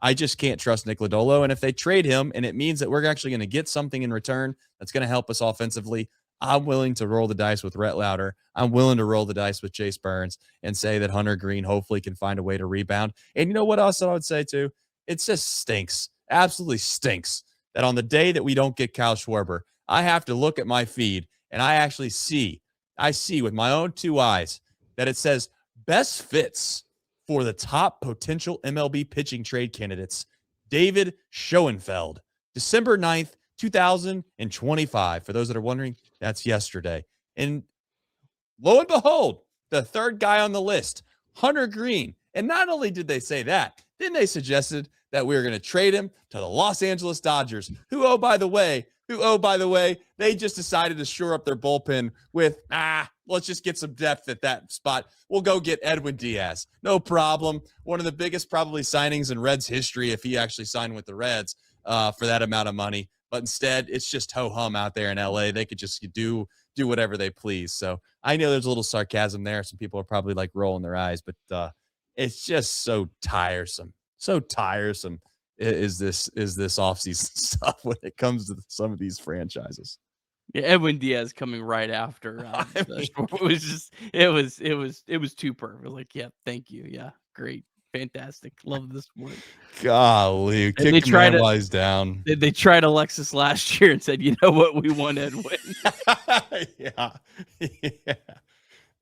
I just can't trust Nick Lodolo. And if they trade him and it means that we're actually going to get something in return that's going to help us offensively, I'm willing to roll the dice with Rhett Lauder. I'm willing to roll the dice with Chase Burns and say that Hunter Green hopefully can find a way to rebound. And you know what else I would say too? It just stinks. Absolutely stinks that on the day that we don't get Kyle Schwarber, I have to look at my feed and I see with my own two eyes that it says best fits for the top potential MLB pitching trade candidates, David Schoenfeld, December 9th, 2025. For those that are wondering, that's yesterday. And lo and behold, the third guy on the list, Hunter Green. And not only did they say that, then they suggested that we were going to trade him to the Los Angeles Dodgers, who, oh, by the way, they just decided to shore up their bullpen with, let's just get some depth at that spot. We'll go get Edwin Diaz. No problem. One of the biggest probably signings in Reds history if he actually signed with the Reds for that amount of money. But instead, it's just ho-hum out there in LA. They could just do whatever they please. So I know there's a little sarcasm there. Some people are probably like rolling their eyes, but it's just so tiresome. So tiresome is this offseason stuff when it comes to some of these franchises. Yeah, Edwin Diaz coming right after. It was too perfect. Like, yeah, thank you. Yeah, great, fantastic, love this one. Golly, kick the man while he's down. They tried Alexis last year and said, you know what, we want Edwin.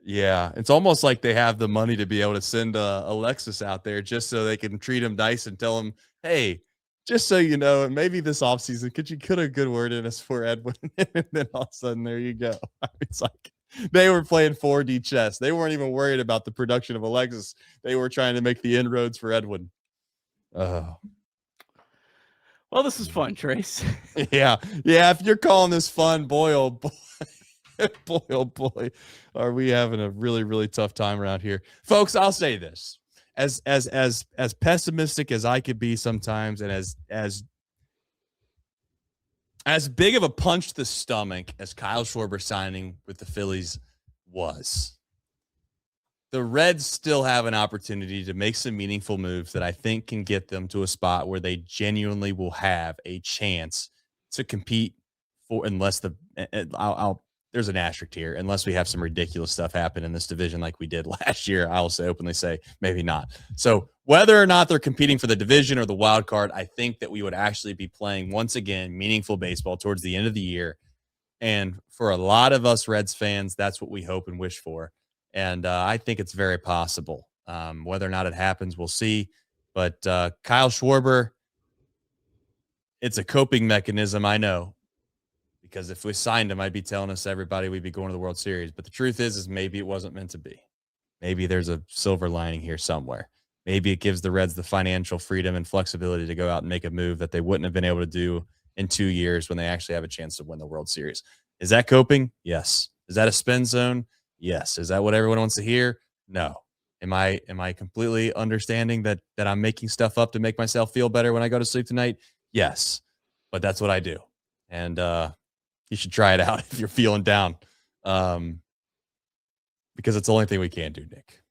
Yeah. It's almost like they have the money to be able to send Alexis out there just so they can treat him nice and tell him, hey, just so you know, maybe this offseason, could you put a good word in us for Edwin? And then all of a sudden, there you go. It's like, They were playing 4D chess. They weren't even worried about the production of Alexis. They were trying to make the inroads for Edwin. Oh. Well, this is fun, Trace. Yeah. If you're calling this fun, boy, oh boy. Boy, oh boy, are we having a really, really tough time around here, folks. I'll say this: as pessimistic as I could be sometimes, and as big of a punch to the stomach as Kyle Schwarber signing with the Phillies was, the Reds still have an opportunity to make some meaningful moves that I think can get them to a spot where they genuinely will have a chance to compete for, unless there's an asterisk here, unless we have some ridiculous stuff happen in this division like we did last year. I will openly say maybe not. So whether or not they're competing for the division or the wild card, I think that we would actually be playing once again meaningful baseball towards the end of the year. And for a lot of us Reds fans, that's what we hope and wish for. And I think it's very possible. Whether or not it happens, we'll see. But Kyle Schwarber, it's a coping mechanism, I know. Because if we signed him, I'd be telling us everybody we'd be going to the World Series. But the truth is maybe it wasn't meant to be. Maybe there's a silver lining here somewhere. Maybe it gives the Reds the financial freedom and flexibility to go out and make a move that they wouldn't have been able to do in 2 years when they actually have a chance to win the World Series. Is that coping? Yes. Is that a spin zone? Yes. Is that what everyone wants to hear? No. Am I completely understanding that I'm making stuff up to make myself feel better when I go to sleep tonight? Yes. But that's what I do. And you should try it out if you're feeling down, because it's the only thing we can do, Nick.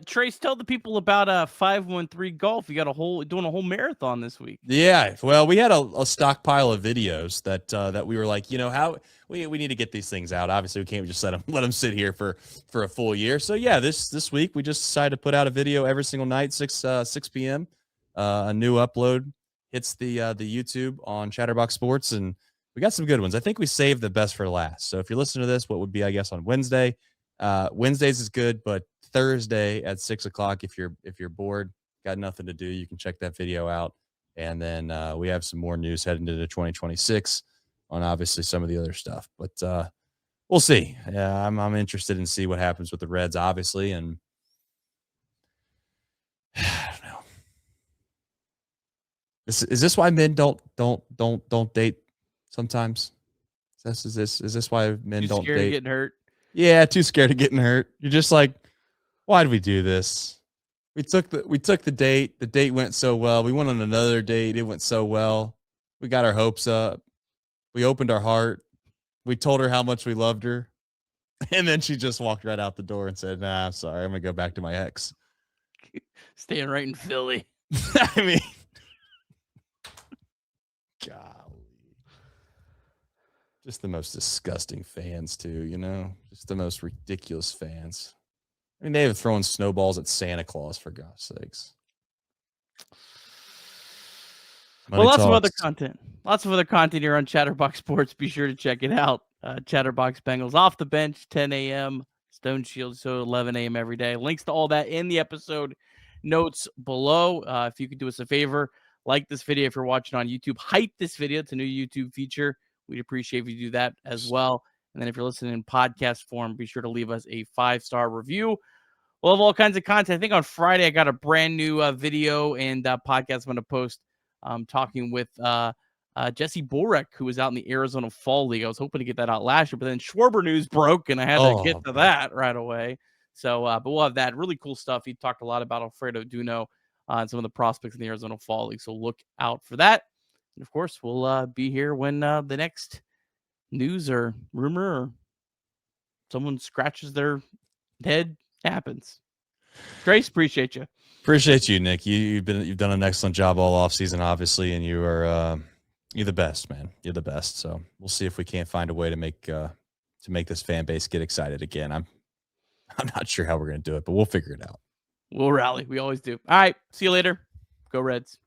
Trace, tell the people about 513 Golf. You got doing a whole marathon this week. Yeah, well, we had a stockpile of videos that we were like, how we need to get these things out. Obviously, we can't just let them sit here for a full year. So yeah, this week we just decided to put out a video every single night, 6 p.m. A new upload hits the YouTube on Chatterbox Sports, and we got some good ones. I think we saved the best for last. So if you're listening to this, what would be, I guess, on Wednesday? Wednesdays is good, but Thursday at 6:00, if you're bored, got nothing to do, you can check that video out. And then we have some more news heading into 2026 on obviously some of the other stuff. But we'll see. I'm interested in see what happens with the Reds, obviously, and I don't know. Is this why men don't date? Sometimes is this why men too don't scared date? of getting hurt? Yeah, too scared of getting hurt. You're just like, why did we do this? We took the date. The date went so well. We went on another date. It went so well. We got our hopes up. We opened our heart. We told her how much we loved her, and then she just walked right out the door and said, "Nah, I'm sorry. I'm gonna go back to my ex." Staying right in Philly. I mean, God. Just the most disgusting fans, too, just the most ridiculous fans. I mean, they have thrown snowballs at Santa Claus, for God's sakes. Well, lots of other content. Lots of other content here on Chatterbox Sports. Be sure to check it out. Chatterbox Bengals off the bench, 10 a.m. Stone Shield, so 11 a.m. every day. Links to all that in the episode notes below. If you could do us a favor, like this video if you're watching on YouTube. Hype this video. It's a new YouTube feature. We'd appreciate if you do that as well. And then if you're listening in podcast form, be sure to leave us a 5-star review. We'll have all kinds of content. I think on Friday, I got a brand new video and podcast I'm going to post talking with Jesse Borek, who was out in the Arizona Fall League. I was hoping to get that out last year, but then Schwarber news broke, and I had to get to that right away. So, but we'll have that. Really cool stuff. He talked a lot about Alfredo Duno and some of the prospects in the Arizona Fall League. So look out for that. And of course, we'll be here when the next news or rumor or someone scratches their head happens. Trace, appreciate you. Appreciate you, Nick. You've done an excellent job all offseason, obviously, and you're the best, man. You're the best. So we'll see if we can't find a way to make this fan base get excited again. I'm not sure how we're gonna do it, but we'll figure it out. We'll rally. We always do. All right. See you later. Go Reds.